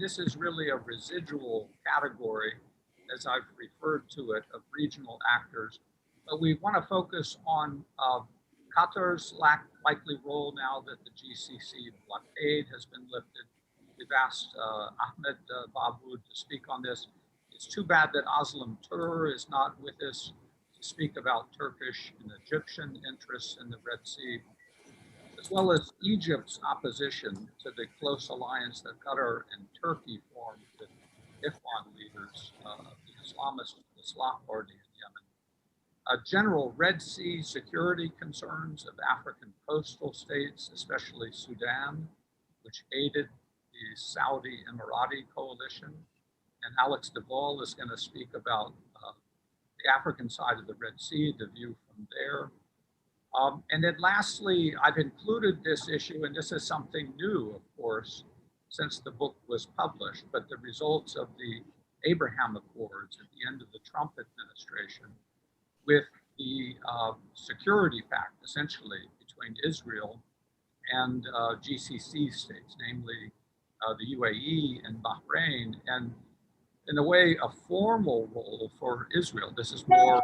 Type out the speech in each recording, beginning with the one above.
This is really a residual category, as I've referred to it, of regional actors. But we want to focus on Qatar's likely role now that the GCC blockade has been lifted. We've asked Ahmed Baabood to speak on this. It's too bad that Aslam Tur is not with us to speak about Turkish and Egyptian interests in the Red Sea, as well as Egypt's opposition to the close alliance that Qatar and Turkey formed with Ikhwan leaders of the Islamist Islah Party in Yemen. General Red Sea security concerns of African coastal states, especially Sudan, which aided the Saudi Emirati coalition. And Alex de Waal is going to speak about the African side of the Red Sea, the view from there. And then lastly, I've included this issue, and this is something new, of course, since the book was published, but the results of the Abraham Accords at the end of the Trump administration with the security pact, essentially, between Israel and GCC states, namely the UAE and Bahrain, and in a way, a formal role for Israel. This is more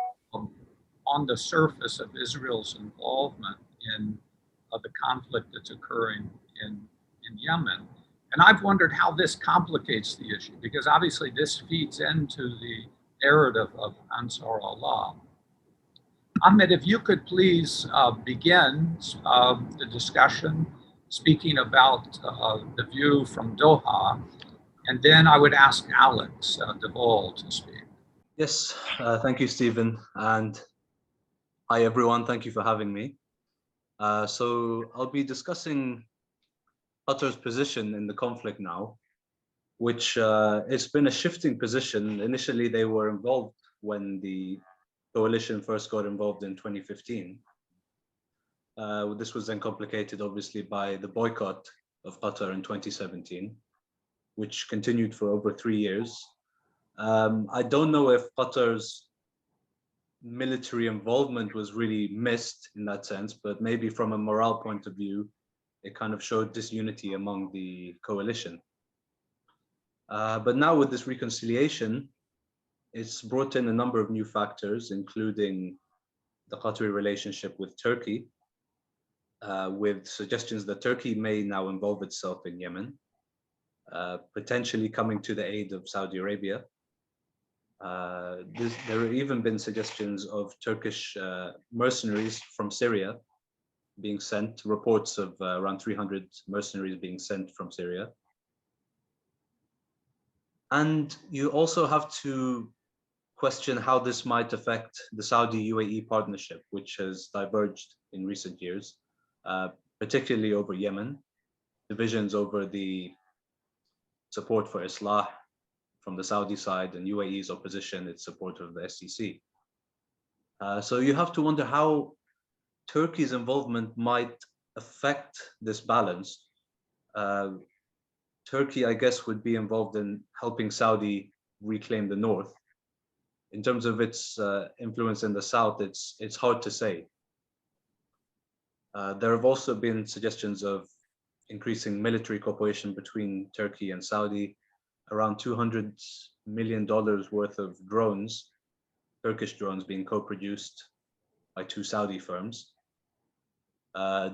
on the surface of Israel's involvement in the conflict that's occurring in Yemen. And I've wondered how this complicates the issue, because obviously this feeds into the narrative of Ansar Allah. Ahmed, if you could please begin the discussion speaking about the view from Doha, and then I would ask Alex de Waal to speak. Yes, thank you, Stephen. And hi, everyone. Thank you for having me. So I'll be discussing Qatar's position in the conflict now, which it's been a shifting position. Initially, they were involved when the coalition first got involved in 2015. This was then complicated, obviously, by the boycott of Qatar in 2017, which continued for over 3 years. I don't know if Qatar's military involvement was really missed in that sense, but maybe from a morale point of view, it kind of showed disunity among the coalition. But now with this reconciliation, it's brought in a number of new factors, including the Qatari relationship with Turkey, with suggestions that Turkey may now involve itself in Yemen, potentially coming to the aid of Saudi Arabia. There have even been suggestions of Turkish mercenaries from Syria being sent, reports of around 300 mercenaries being sent from Syria. And you also have to question how this might affect the Saudi-UAE partnership, which has diverged in recent years, particularly over Yemen, divisions over the support for Islah from the Saudi side and UAE's opposition, its support of the SCC. So you have to wonder how Turkey's involvement might affect this balance. Turkey, I guess, would be involved in helping Saudi reclaim the north. In terms of its influence in the south, it's hard to say. There have also been suggestions of increasing military cooperation between Turkey and Saudi, around $200 million worth of drones, Turkish drones, being co-produced by 2 Saudi firms.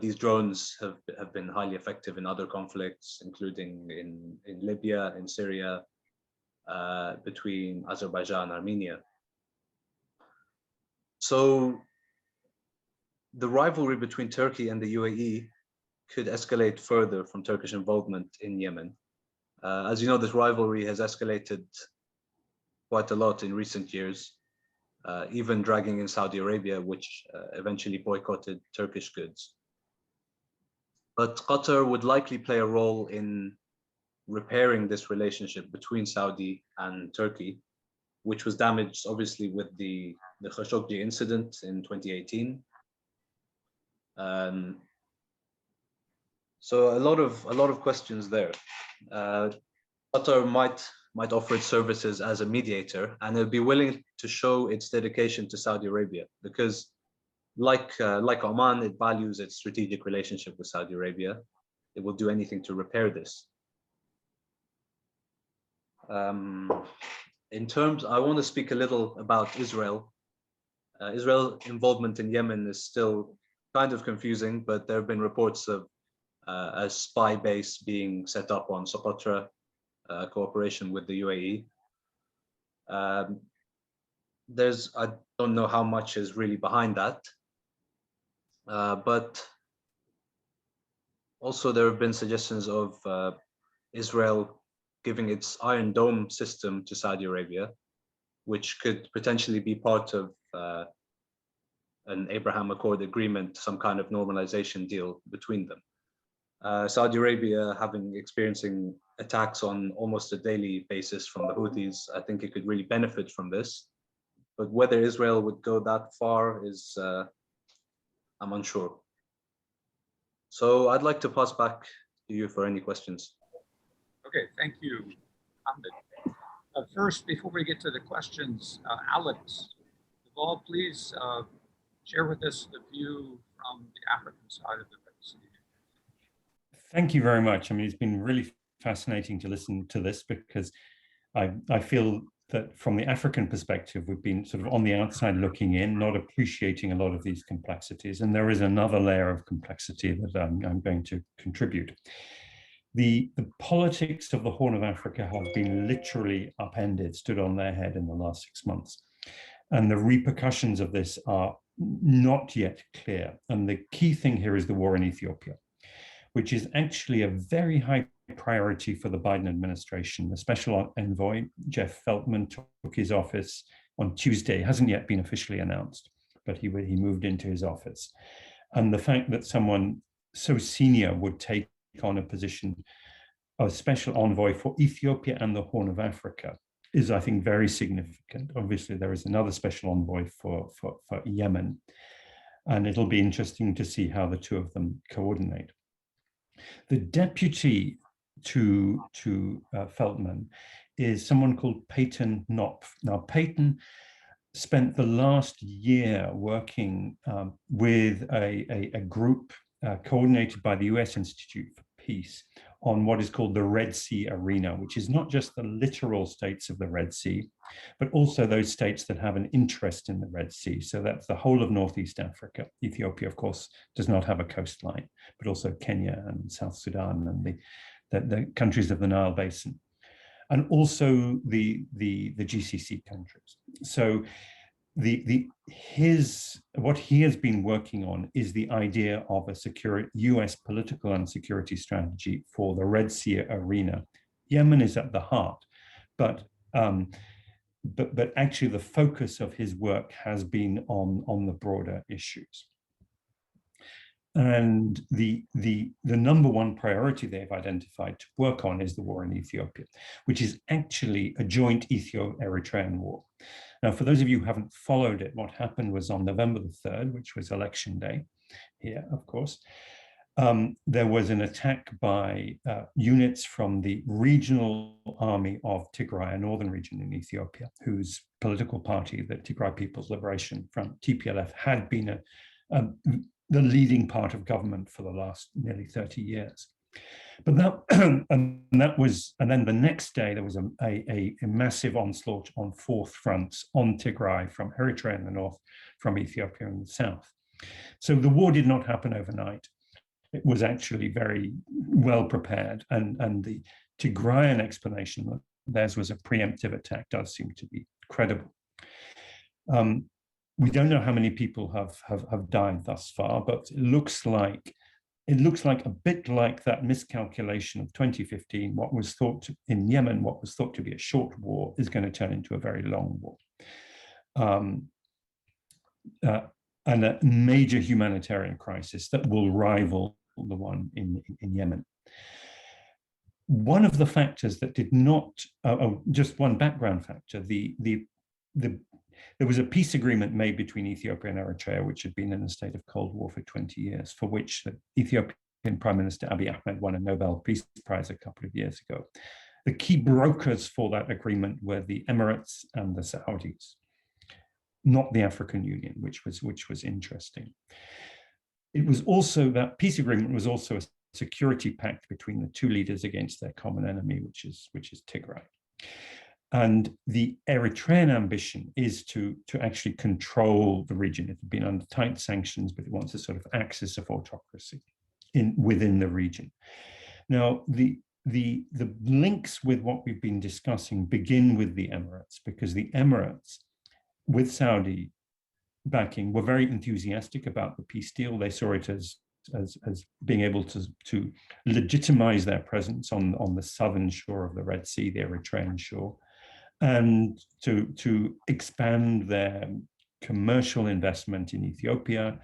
These drones have been highly effective in other conflicts, including in Libya, in Syria, between Azerbaijan and Armenia. So the rivalry between Turkey and the UAE could escalate further from Turkish involvement in Yemen. As you know, this rivalry has escalated quite a lot in recent years, even dragging in Saudi Arabia, which eventually boycotted Turkish goods. But Qatar would likely play a role in repairing this relationship between Saudi and Turkey, which was damaged, obviously, with the Khashoggi incident in 2018. So a lot of questions there. Qatar might offer its services as a mediator, and it'll be willing to show its dedication to Saudi Arabia, because like Oman, it values its strategic relationship with Saudi Arabia. It will do anything to repair this. In terms, I want to speak a little about Israel. Israel involvement in Yemen is still kind of confusing, but there have been reports of a spy base being set up on Socotra, cooperation with the UAE. I don't know how much is really behind that, but also there have been suggestions of Israel giving its Iron Dome system to Saudi Arabia, which could potentially be part of an Abraham Accord agreement, some kind of normalization deal between them. Saudi Arabia experiencing attacks on almost a daily basis from the Houthis, I think it could really benefit from this. But whether Israel would go that far is, I'm unsure. So I'd like to pass back to you for any questions. Okay, thank you, Ahmed. First, before we get to the questions, Alex de Waal, please share with us the view from the African side of the Red Sea. Thank you very much. I mean, it's been really fascinating to listen to this because I feel that from the African perspective, we've been sort of on the outside looking in, not appreciating a lot of these complexities. And there is another layer of complexity that I'm going to contribute. The politics of the Horn of Africa have been literally upended, stood on their head in the last 6 months. And the repercussions of this are not yet clear. And the key thing here is the war in Ethiopia, which is actually a very high priority for the Biden administration. The special envoy, Jeff Feltman, took his office on Tuesday. It hasn't yet been officially announced, but he moved into his office. And the fact that someone so senior would take on a position of special envoy for Ethiopia and the Horn of Africa is, I think, very significant. Obviously, there is another special envoy for Yemen, and it'll be interesting to see how the two of them coordinate. The deputy to Feltman is someone called Peyton Knopf. Now, Peyton spent the last year working with a group coordinated by the US Institute for Peace on what is called the Red Sea Arena, which is not just the littoral states of the Red Sea, but also those states that have an interest in the Red Sea. So that's the whole of Northeast Africa. Ethiopia, of course, does not have a coastline, but also Kenya and South Sudan and the countries of the Nile Basin, and also the GCC countries. So what he has been working on is the idea of a US political and security strategy for the Red Sea arena. Yemen is at the heart, but actually the focus of his work has been on the broader issues. And the number one priority they've identified to work on is the war in Ethiopia, which is actually a joint Ethio-Eritrean war. Now, for those of you who haven't followed it, what happened was on November the 3rd, which was election day here, of course, there was an attack by units from the regional army of Tigray, a northern region in Ethiopia, whose political party, the Tigray People's Liberation Front, TPLF, had been the leading part of government for the last nearly 30 years. But and then the next day there was a massive onslaught on fourth fronts on Tigray, from Eritrea in the north, from Ethiopia in the south. So the war did not happen overnight. It was actually very well prepared, and the Tigrayan explanation that theirs was a preemptive attack does seem to be credible. We don't know how many people have died thus far, but it looks like a bit like that miscalculation of 2015. What was thought in Yemen, what was thought to be a short war, is going to turn into a very long war, and a major humanitarian crisis that will rival the one in Yemen. One of the factors that did not, just one background factor, there was a peace agreement made between Ethiopia and Eritrea, which had been in a state of Cold War for 20 years, for which the Ethiopian Prime Minister Abiy Ahmed won a Nobel Peace Prize a couple of years ago. The key brokers for that agreement were the Emirates and the Saudis, not the African Union, which was interesting. It was also, that peace agreement was also a security pact between the two leaders against their common enemy, which is Tigray. And the Eritrean ambition is to actually control the region. It had been under tight sanctions, but it wants a sort of axis of autocracy within the region. Now, the links with what we've been discussing begin with the Emirates, because the Emirates, with Saudi backing, were very enthusiastic about the peace deal. They saw it as being able to legitimize their presence on the southern shore of the Red Sea, the Eritrean shore, and to expand their commercial investment in Ethiopia,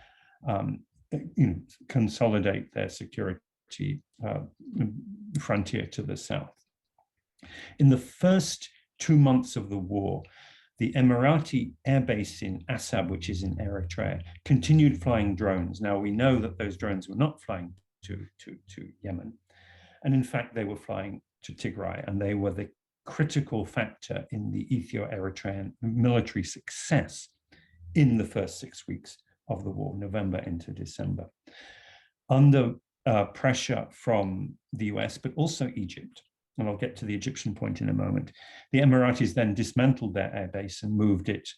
consolidate their security frontier to the south. In the first 2 months of the war, the Emirati airbase in Assab, which is in Eritrea, continued flying drones. Now, we know that those drones were not flying to Yemen. And in fact, they were flying to Tigray, and they were the critical factor in the Ethio-Eritrean military success in the first 6 weeks of the war, November into December. Under pressure from the US, but also Egypt, and I'll get to the Egyptian point in a moment, the Emiratis then dismantled their airbase and moved it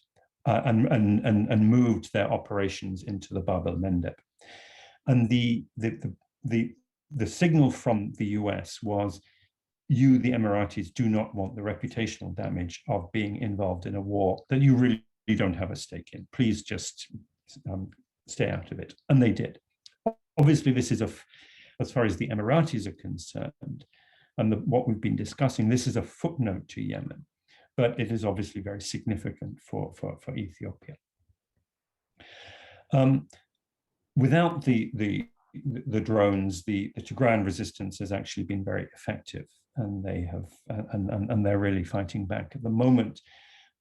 and moved their operations into the Bab el-Mandeb. And the signal from the US was, you, the Emiratis, do not want the reputational damage of being involved in a war that you really don't have a stake in. Please just stay out of it. And they did. Obviously, this is as far as the Emiratis are concerned, and what we've been discussing, this is a footnote to Yemen, but it is obviously very significant for Ethiopia. Without the drones, the Tigrayan resistance has actually been very effective, and they're really fighting back. At the moment,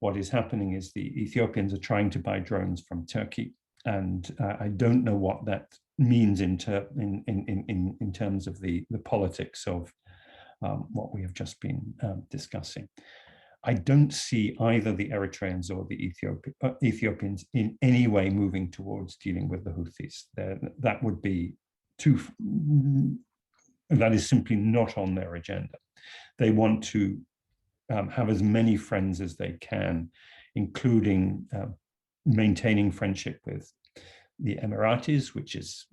what is happening is the Ethiopians are trying to buy drones from Turkey, and I don't know what that means in terms of the politics of what we have just been discussing. I don't see either the Eritreans or the Ethiopians in any way moving towards dealing with the Houthis. That would be that is simply not on their agenda. They want to have as many friends as they can, including maintaining friendship with the Emiratis, which is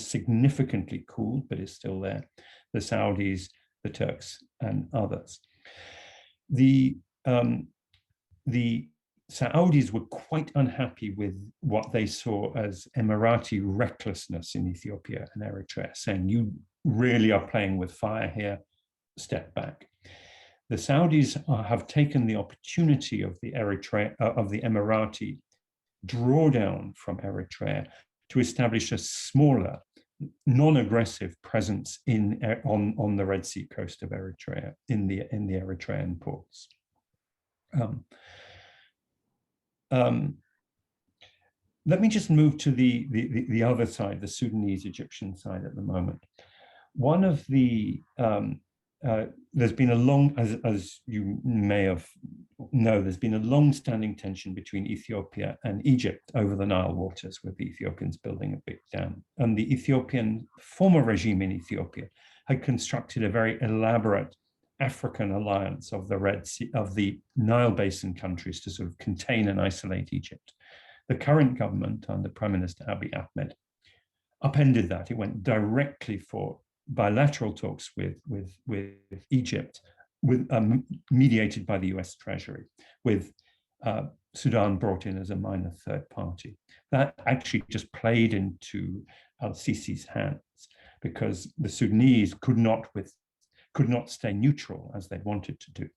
significantly cooled, but is still there, the Saudis, the Turks, and others. The Saudis were quite unhappy with what they saw as Emirati recklessness in Ethiopia and Eritrea, saying, you really are playing with fire here, step back. The Saudis have taken the opportunity of the Emirati drawdown from Eritrea to establish a smaller, non-aggressive presence on the Red Sea coast of Eritrea, in the Eritrean ports. Let me just move to the other side, the Sudanese-Egyptian side at the moment. One of the there's been a long, as you may have know, there's been a long-standing tension between Ethiopia and Egypt over the Nile waters, with the Ethiopians building a big dam. And the Ethiopian former regime in Ethiopia had constructed a very elaborate African alliance of the Red Sea, of the Nile Basin countries, to sort of contain and isolate Egypt. The current government under Prime Minister Abiy Ahmed upended that. It went directly for bilateral talks with Egypt, mediated by the US Treasury, with Sudan brought in as a minor third party. That actually just played into al-Sisi's hands, because the Sudanese could not stay neutral as they wanted to do,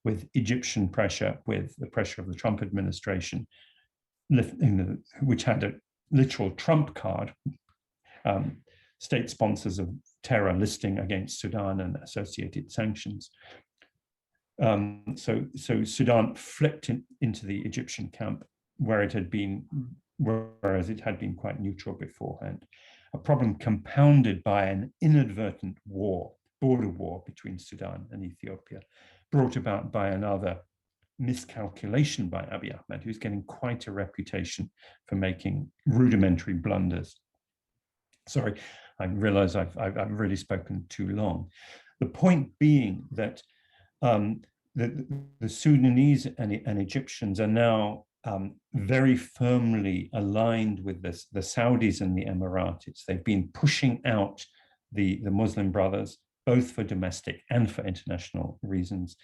with Egyptian pressure, with the pressure of the Trump administration, which had a literal Trump card, state sponsors of terror listing against Sudan and associated sanctions. So Sudan flipped into the Egyptian camp, whereas it had been quite neutral beforehand. A problem compounded by an inadvertent border war between Sudan and Ethiopia, brought about by another miscalculation by Abiy Ahmed, who's getting quite a reputation for making rudimentary blunders. Sorry, I realize I've really spoken too long. The point being that the Sudanese and Egyptians are now very firmly aligned with this, the Saudis and the Emiratis. They've been pushing out the Muslim Brothers, both for domestic and for international reasons.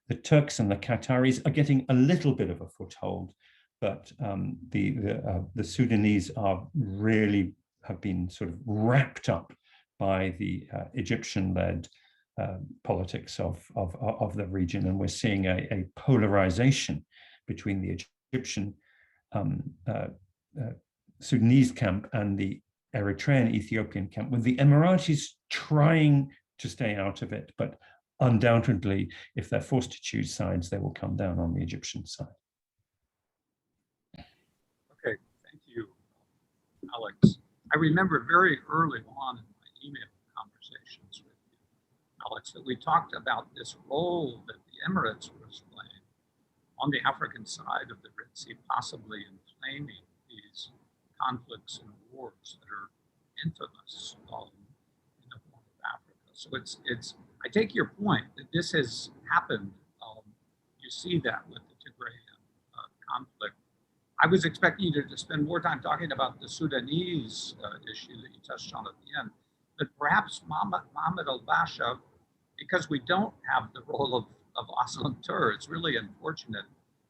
The Turks and the Qataris are getting a little bit of a foothold, but the Sudanese are really have been sort of wrapped up by the Egyptian-led politics of the region, and we're seeing a polarization between the Egyptian Sudanese camp and the Eritrean Ethiopian camp, with the Emiratis trying to stay out of it, but undoubtedly, if they're forced to choose sides, they will come down on the Egyptian side. Okay, thank you, Alex. I remember very early on in my email conversations with you, Alex, that we talked about this role that the Emirates was playing on the African side of the Red Sea, possibly inflaming these conflicts and wars that are infamous in the Horn of Africa. So it's. I take your point that this has happened. You see that with the Tigrayan conflict. I was expecting you to spend more time talking about the Sudanese issue that you touched on at the end, but perhaps Mohammed al-Basha, because we don't have the role of Aslan Tur, it's really unfortunate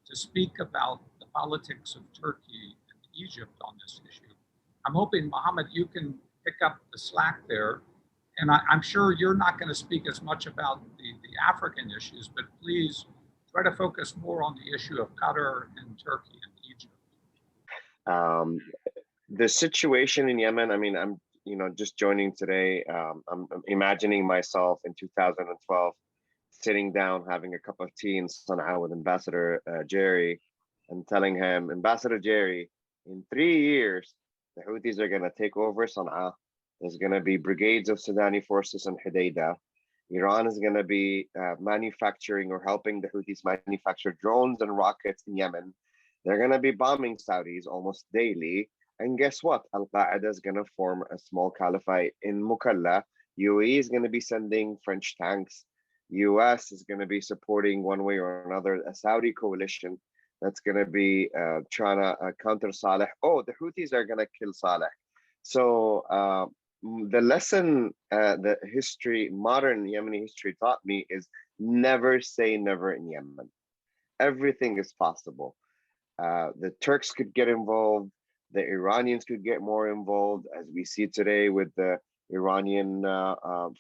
to speak about the politics of Turkey and Egypt on this issue. I'm hoping, Mohammed, you can pick up the slack there. And I'm sure you're not going to speak as much about the African issues, but please try to focus more on the issue of Qatar and Turkey and Egypt. The situation in Yemen, I mean, I'm just joining today. I'm imagining myself in 2012 sitting down, having a cup of tea in Sana'a with Ambassador Jerry, and telling him, Ambassador Jerry, in 3 years, the Houthis are going to take over Sana'a. There's going to be brigades of Sudani forces in Hodeidah. Iran is going to be manufacturing or helping the Houthis manufacture drones and rockets in Yemen. They're going to be bombing Saudis almost daily. And guess what? Al-Qaeda is going to form a small caliphate in Mukalla. UAE is going to be sending French tanks. US is going to be supporting one way or another a Saudi coalition that's going to be trying to counter Saleh. Oh, the Houthis are going to kill Saleh. So the lesson that modern Yemeni history taught me is never say never in Yemen. Everything is possible. The Turks could get involved. The Iranians could get more involved, as we see today with the Iranian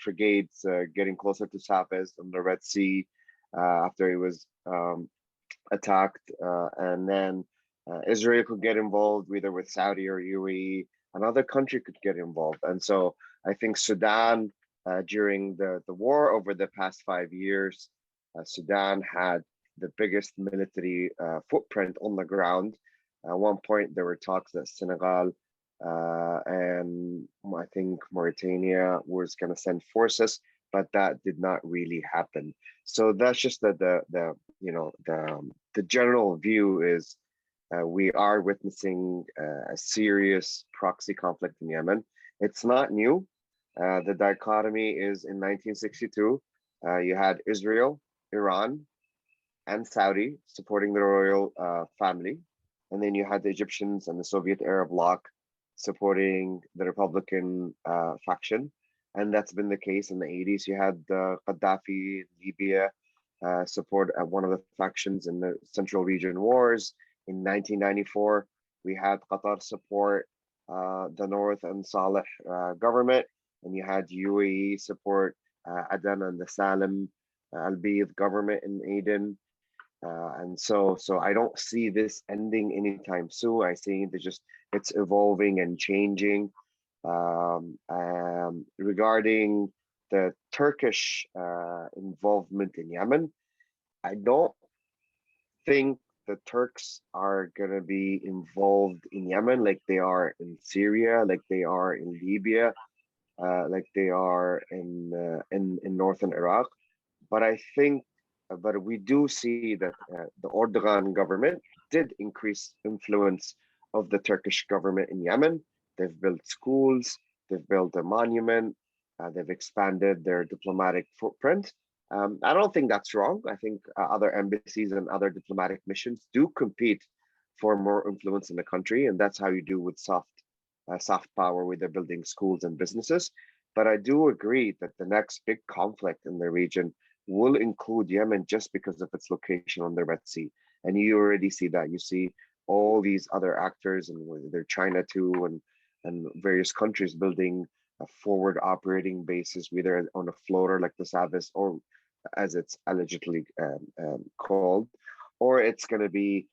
frigates getting closer to Suez on the Red Sea after it was attacked. And then Israel could get involved either with Saudi or UAE. Another country could get involved. And so I think Sudan, during the war over the past 5 years, Sudan had the biggest military footprint on the ground. At one point, there were talks that Senegal and I think Mauritania was going to send forces, but that did not really happen. So that's just the general view is we are witnessing a serious proxy conflict in Yemen. It's not new. The dichotomy is in 1962. You had Israel, Iran, and Saudi supporting the royal family. And then you had the Egyptians and the Soviet Arab bloc supporting the Republican faction. And that's been the case in the 80s. You had Gaddafi in Libya support one of the factions in the Central Region Wars. In 1994, we had Qatar support the North and Saleh government. And you had UAE support Aden and the Salim al-Bid government in Aden. And so I don't see this ending anytime soon. I see it's evolving and changing. Regarding the Turkish involvement in Yemen, I don't think the Turks are gonna be involved in Yemen like they are in Syria, like they are in Libya, like they are in northern Iraq. But we do see that the Erdogan government did increase influence of the Turkish government in Yemen. They've built schools, they've built a monument, they've expanded their diplomatic footprint. I don't think that's wrong. I think other embassies and other diplomatic missions do compete for more influence in the country, and that's how you do with soft power, where they're building schools and businesses. But I do agree that the next big conflict in the region will include Yemen just because of its location on the Red Sea. And you already see that. You see all these other actors, and whether China too, and various countries building a forward operating bases, whether on a floater like the Savis, or as it's allegedly called, or it's going to be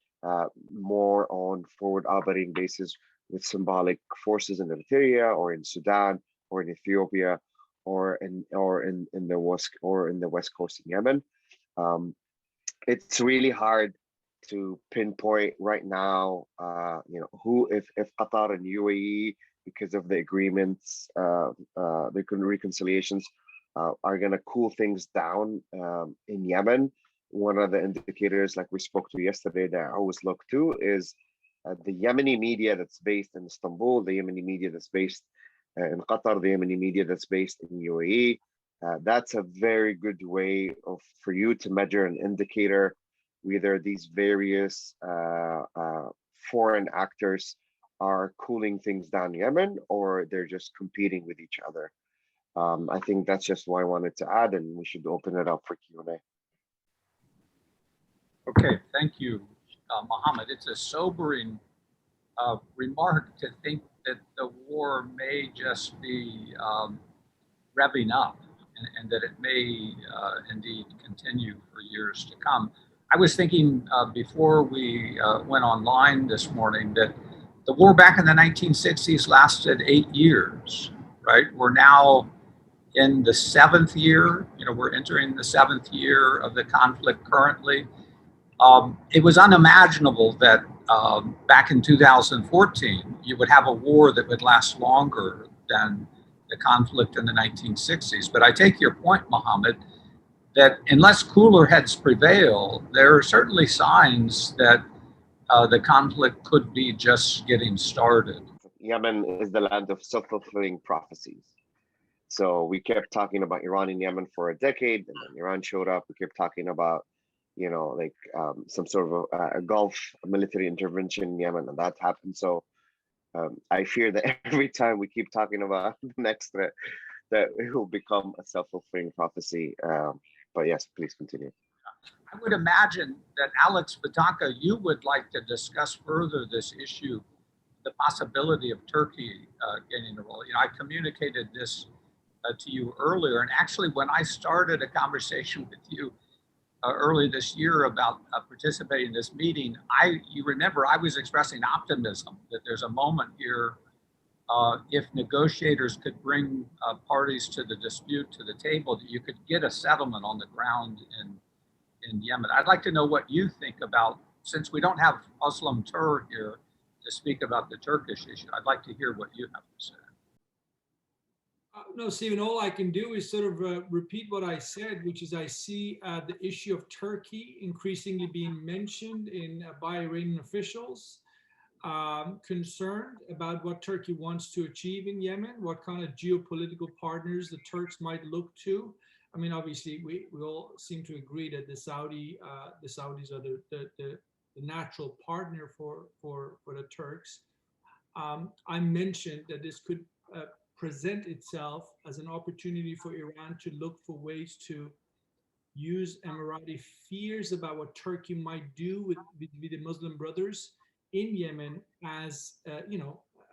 more on forward operating bases with symbolic forces in Eritrea or in Sudan or in Ethiopia or in the west coast in Yemen. It's really hard to pinpoint right now, who, if Qatar and UAE, because of the agreements, the reconciliations, are going to cool things down in Yemen. One of the indicators, like we spoke to yesterday, that I always look to is the Yemeni media that's based in Istanbul, the Yemeni media that's based in Qatar, the Yemeni media that's based in UAE. That's a very good way for you to measure an indicator whether these various foreign actors are cooling things down Yemen, or they're just competing with each other. I think that's just what I wanted to add, and we should open it up for Q&A. Okay, thank you, Mohammed. It's a sobering remark to think that the war may just be revving up, and that it may indeed continue for years to come. I was thinking before we went online this morning that the war back in the 1960s lasted 8 years, right? We're now in the 7th year. We're entering the 7th year of the conflict currently. It was unimaginable that back in 2014, you would have a war that would last longer than the conflict in the 1960s. But I take your point, Mohammed, that unless cooler heads prevail, there are certainly signs that the conflict could be just getting started. Yemen is the land of self-fulfilling prophecies. So we kept talking about Iran and Yemen for a decade, and then Iran showed up. We kept talking about, some sort of a Gulf military intervention in Yemen, and that happened. So I fear that every time we keep talking about the next threat, that it will become a self-fulfilling prophecy. But yes, please continue. I would imagine that Alex Batanka, you would like to discuss further this issue, the possibility of Turkey getting a role. I communicated this to you earlier, and actually when I started a conversation with you early this year about participating in this meeting, you remember I was expressing optimism that there's a moment here if negotiators could bring parties to the dispute to the table, that you could get a settlement on the ground in Yemen. I'd like to know what you think about, since we don't have Muslim Tur here to speak about the Turkish issue, I'd like to hear what you have to say. No, Stephen, all I can do is sort of repeat what I said, which is I see the issue of Turkey increasingly being mentioned by Iranian officials, concerned about what Turkey wants to achieve in Yemen, what kind of geopolitical partners the Turks might look to. I mean, obviously, we all seem to agree that the Saudis are the natural partner for the Turks. I mentioned that this could present itself as an opportunity for Iran to look for ways to use Emirati fears about what Turkey might do with the Muslim brothers in Yemen as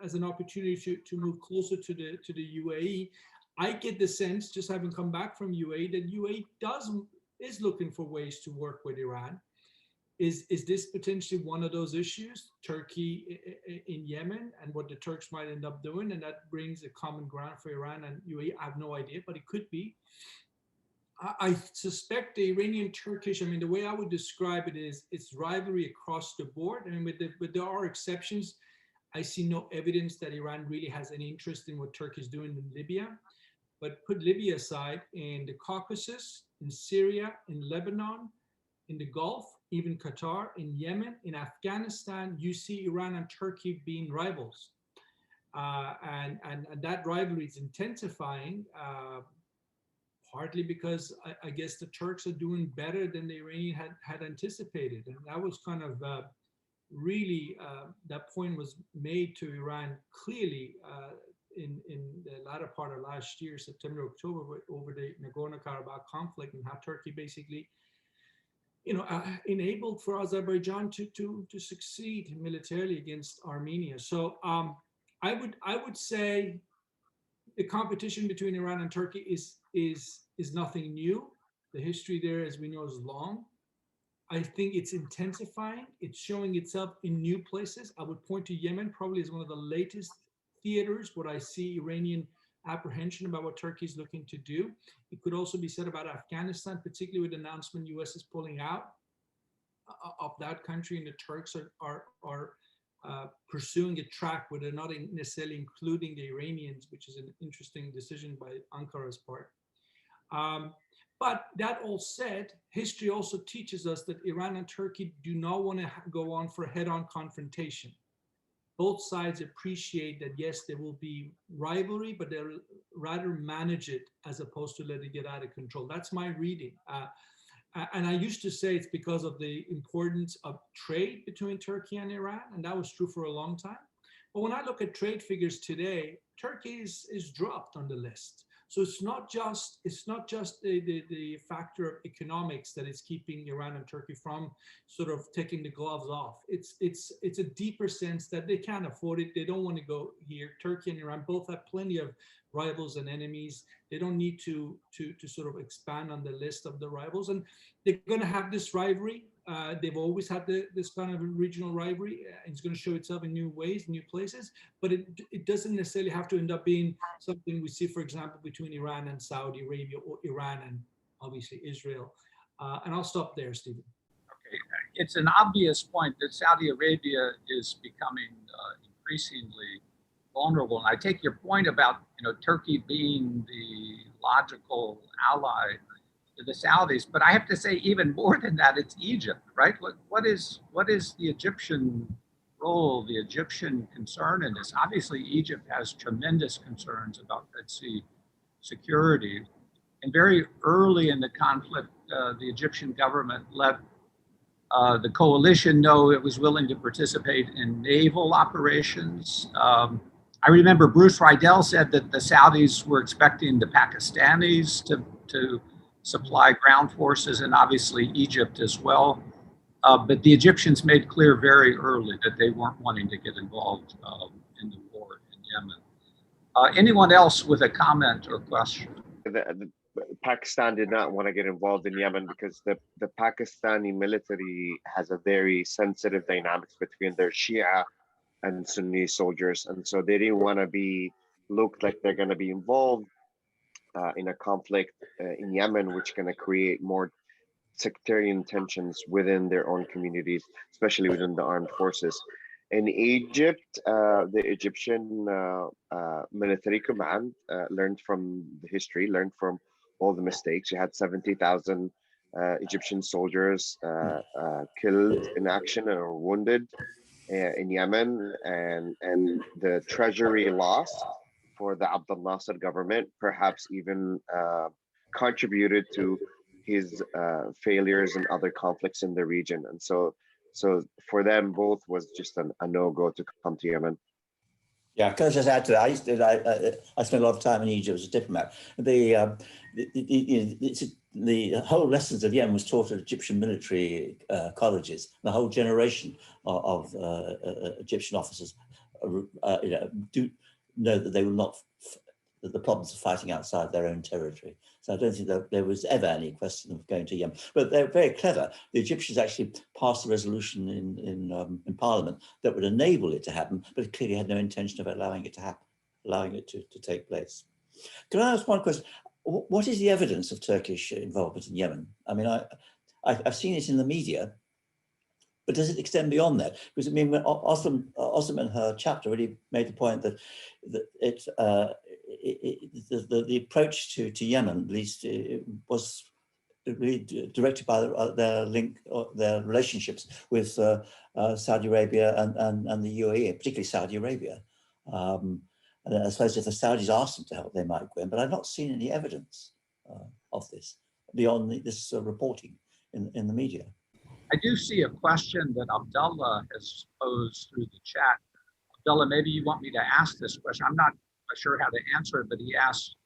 as an opportunity to move closer to the UAE. I get the sense, just having come back from UAE, that UAE is looking for ways to work with Iran. Is this potentially one of those issues, Turkey in Yemen, and what the Turks might end up doing, and that brings a common ground for Iran and UAE? I have no idea, but it could be. I suspect the Iranian-Turkish, the way I would describe it is it's rivalry across the board. But there are exceptions. I see no evidence that Iran really has any interest in what Turkey is doing in Libya. But put Libya aside, in the Caucasus, in Syria, in Lebanon, in the Gulf, even Qatar, in Yemen, in Afghanistan, you see Iran and Turkey being rivals. And that rivalry is intensifying partly because I guess the Turks are doing better than the Iranian had anticipated. And that was kind of really, that point was made to Iran clearly in the latter part of last year, September, October, over the Nagorno-Karabakh conflict, and how Turkey basically, enabled for Azerbaijan to succeed militarily against Armenia. So I would say the competition between Iran and Turkey is nothing new. The history there, as we know, is long. I think it's intensifying. It's showing itself in new places. I would point to Yemen probably as one of the latest theaters where I see Iranian apprehension about what Turkey is looking to do. It could also be said about Afghanistan, particularly with the announcement US is pulling out of that country, and the Turks are pursuing a track where they're not necessarily including the Iranians, which is an interesting decision by Ankara's part. But that all said, history also teaches us that Iran and Turkey do not want to go on for a head-on confrontation. Both sides appreciate that, yes, there will be rivalry, but they'll rather manage it as opposed to let it get out of control. That's my reading. And I used to say it's because of the importance of trade between Turkey and Iran, and that was true for a long time. But when I look at trade figures today, Turkey is dropped on the list. So it's not just the factor of economics that is keeping Iran and Turkey from sort of taking the gloves off. It's a deeper sense that they can't afford it. They don't want to go here. Turkey and Iran both have plenty of rivals and enemies. They don't need to sort of expand on the list of the rivals, and they're going to have this rivalry. They've always had this kind of regional rivalry. It's going to show itself in new ways, new places, but it doesn't necessarily have to end up being something we see, for example, between Iran and Saudi Arabia, or Iran and obviously Israel. And I'll stop there, Stephen. Okay, it's an obvious point that Saudi Arabia is becoming increasingly vulnerable. And I take your point about Turkey being the logical ally to the Saudis, but I have to say even more than that, it's Egypt, right? What is the Egyptian role, the Egyptian concern in this? Obviously, Egypt has tremendous concerns about Red Sea security, and very early in the conflict, the Egyptian government let the coalition know it was willing to participate in naval operations. I remember Bruce Riedel said that the Saudis were expecting the Pakistanis to supply ground forces, and obviously Egypt as well. But the Egyptians made clear very early that they weren't wanting to get involved in the war in Yemen. Anyone else with a comment or question? Pakistan did not want to get involved in Yemen because the Pakistani military has a very sensitive dynamics between their Shia and Sunni soldiers. And so they didn't want to look like they're going to be involved in a conflict in Yemen, which is going to create more sectarian tensions within their own communities, especially within the armed forces. In Egypt, the Egyptian military command learned from the history, learned from all the mistakes. You had 70,000 Egyptian soldiers killed in action or wounded in Yemen, and the treasury loss for the Abdel Nasser government perhaps even contributed to his failures in other conflicts in the region. And so for them both was just a no-go to come to Yemen. Yeah, can I just add to that? I spent a lot of time in Egypt as a diplomat. The whole lessons of Yemen was taught at Egyptian military colleges. The whole generation of Egyptian officers do know that they will not, that the problems of fighting outside their own territory. So I don't think that there was ever any question of going to Yemen. But they're very clever. The Egyptians actually passed a resolution in Parliament that would enable it to happen, but it clearly had no intention of allowing it to happen, allowing it to take place. Can I ask one question? What is the evidence of Turkish involvement in Yemen? I mean, I've seen it in the media, but does it extend beyond that? Because I mean, Osman in her chapter really made the point that the approach to Yemen, at least, was really directed by their relationships with Saudi Arabia and the UAE, particularly Saudi Arabia. And I suppose if the Saudis asked them to help, they might go in, but I've not seen any evidence. of this beyond this reporting in the media. I do see a question that Abdullah has posed through the chat. Abdullah, maybe you want me to ask this question. I'm not sure how to answer it, but he asked,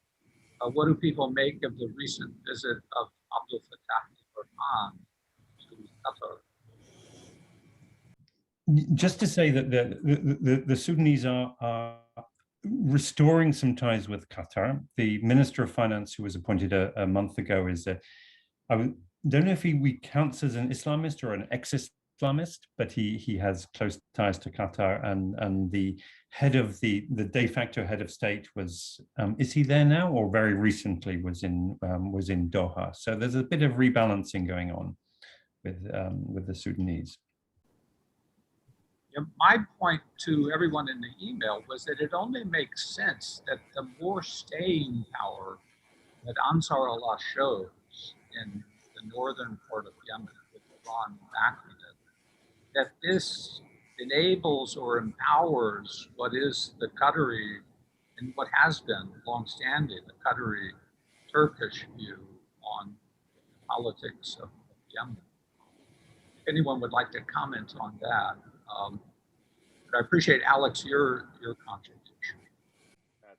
what do people make of the recent visit of Abdel Fattah al-Burhan to Qatar? Just to say that the Sudanese are restoring some ties with Qatar. The Minister of Finance, who was appointed a month ago, is I don't know if he counts as an Islamist or an ex-Islamist, but he has close ties to Qatar, and the head of the de facto head of state was is he there now, or very recently was in Doha. So there's a bit of rebalancing going on with the Sudanese. Yeah, my point to everyone in the email was that it only makes sense that the more staying power that Ansar Allah shows in the northern part of Yemen with Iran backing it, that this enables or empowers what is the Qatari and what has been longstanding the Qatari Turkish view on the politics of Yemen. If anyone would like to comment on that. But I appreciate, Alex, your contribution.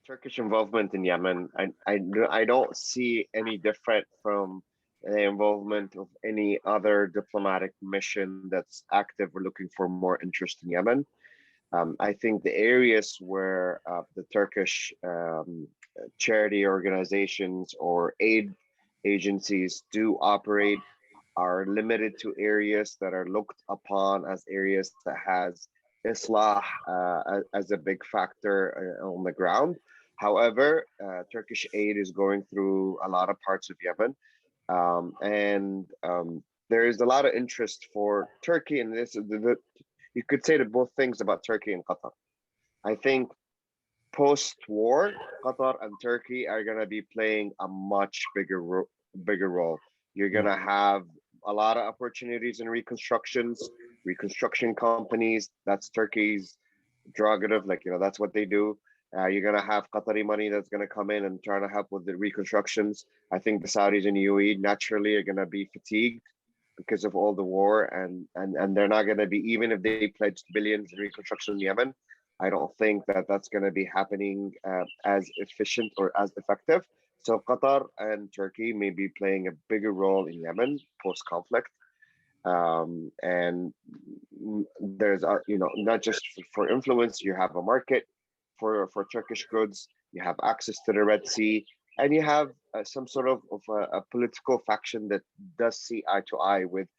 Turkish involvement in Yemen, I don't see any different from the involvement of any other diplomatic mission that's active or looking for more interest in Yemen. I think the areas where the Turkish charity organizations or aid agencies do operate are limited to areas that are looked upon as areas that has Islah as a big factor on the ground. However, Turkish aid is going through a lot of parts of Yemen, and there is a lot of interest for Turkey, and this you could say both things about Turkey and Qatar. I think post-war, Qatar and Turkey are going to be playing a much bigger role. You're going to have a lot of opportunities in reconstruction companies. That's Turkey's prerogative, that's what they do. You're going to have Qatari money that's going to come in and try to help with the reconstructions. I think the Saudis and UAE naturally are going to be fatigued because of all the war, and they're not going to be, even if they pledged billions in reconstruction in Yemen, I don't think that that's going to be happening as efficient or as effective. So Qatar and Turkey may be playing a bigger role in Yemen post-conflict. And there's, not just for influence, you have a market for Turkish goods, you have access to the Red Sea, and you have some sort of a political faction that does see eye to eye with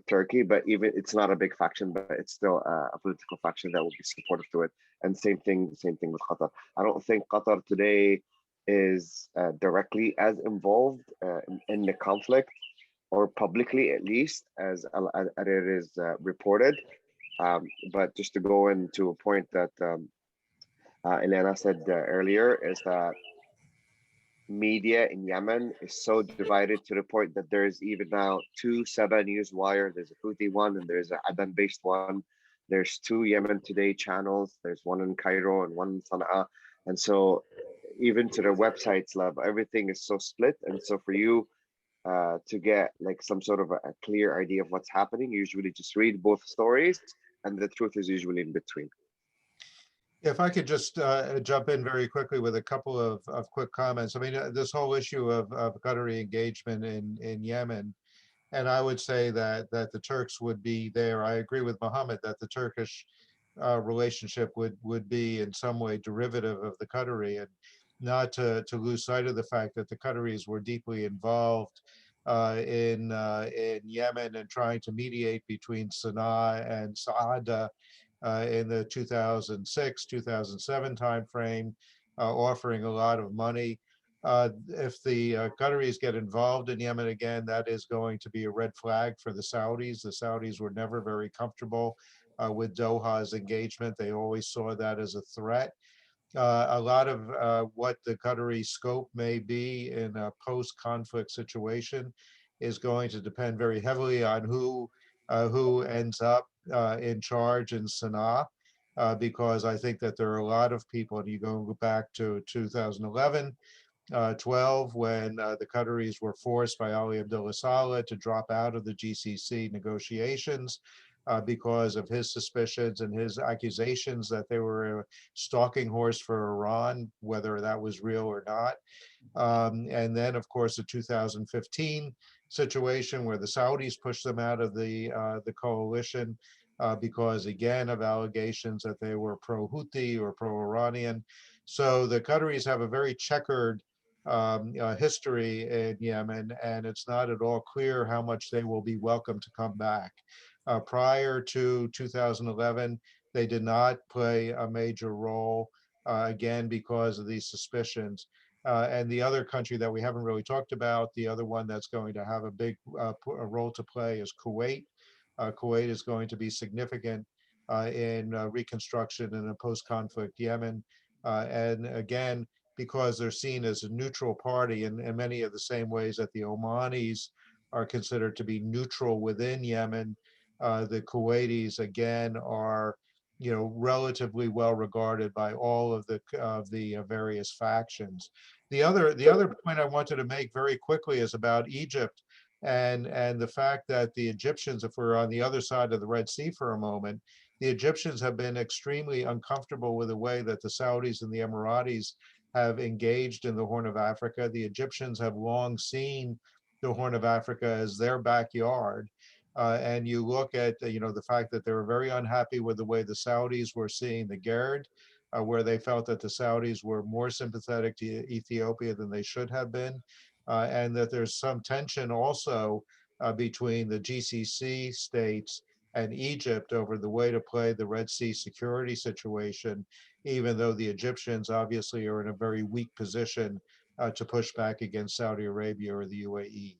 Turkey, but even it's not a big faction, but it's still a political faction that will be supportive to it. And same thing with Qatar. I don't think Qatar today is directly as involved in the conflict, or publicly at least, as it is reported. But just to go into a point that Elena said earlier, is that media in Yemen is so divided to the point that there's even now 2 Saba News Wire. There's a Houthi one and there's an Aden-based one. There's 2 Yemen Today channels. There's one in Cairo and one in Sana'a. And so even to their websites level, everything is so split. And so for you to get some sort of a clear idea of what's happening, you usually just read both stories, and the truth is usually in between. If I could just jump in very quickly with a couple of quick comments. I mean, this whole issue of Qatari engagement in Yemen, and I would say that the Turks would be there. I agree with Mohammed that the Turkish relationship would be in some way derivative of the Qatari, and not to lose sight of the fact that the Qataris were deeply involved in Yemen and trying to mediate between Sana'a and Saada in the 2006-2007 timeframe, offering a lot of money. If the Qataris get involved in Yemen again, that is going to be a red flag for the Saudis. The Saudis were never very comfortable with Doha's engagement. They always saw that as a threat. A lot of what the Qatari scope may be in a post-conflict situation is going to depend very heavily on who ends up in charge in Sana'a, because I think that there are a lot of people, and you go back to 2011, 12, when the Qataris were forced by Ali Abdullah Saleh to drop out of the GCC negotiations because of his suspicions and his accusations that they were a stalking horse for Iran, whether that was real or not. And then, of course, the 2015 situation where the Saudis pushed them out of the coalition because, again, of allegations that they were pro-Houthi or pro-Iranian. So the Qataris have a very checkered history in Yemen, and it's not at all clear how much they will be welcome to come back. Prior to 2011, they did not play a major role, again, because of these suspicions. And the other country that we haven't really talked about, the other one that's going to have a big role to play is Kuwait. Kuwait is going to be significant in reconstruction in a post-conflict Yemen. And again, because they're seen as a neutral party in many of the same ways that the Omanis are considered to be neutral within Yemen, the Kuwaitis, again, are relatively well regarded by all of the various factions. The other point I wanted to make very quickly is about Egypt and the fact that the Egyptians, if we're on the other side of the Red Sea for a moment, the Egyptians have been extremely uncomfortable with the way that the Saudis and the Emiratis have engaged in the Horn of Africa. The Egyptians have long seen the Horn of Africa as their backyard. And you look at the fact that they were very unhappy with the way the Saudis were seeing the GERD, where they felt that the Saudis were more sympathetic to Ethiopia than they should have been, and that there's some tension also between the GCC states and Egypt over the way to play the Red Sea security situation, even though the Egyptians obviously are in a very weak position to push back against Saudi Arabia or the UAE.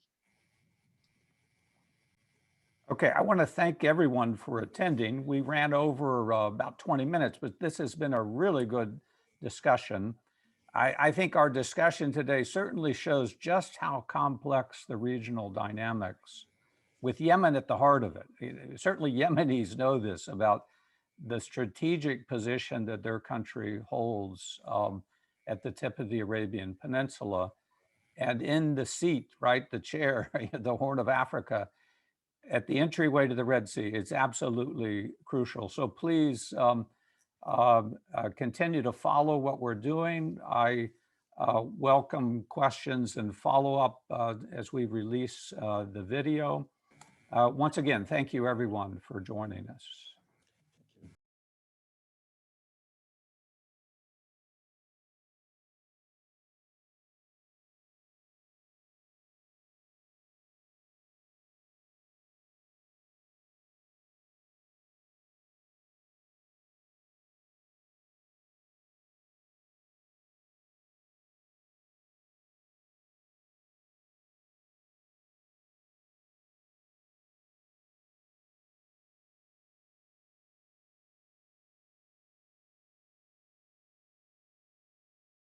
Okay, I want to thank everyone for attending. We ran over about 20 minutes, but this has been a really good discussion. I think our discussion today certainly shows just how complex the regional dynamics, with Yemen at the heart of it. Certainly Yemenis know this about the strategic position that their country holds at the tip of the Arabian Peninsula, and in the seat, right, the chair, the Horn of Africa, at the entryway to the Red Sea. It's absolutely crucial. So please continue to follow what we're doing. I welcome questions and follow up as we release the video. Once again, thank you everyone for joining us.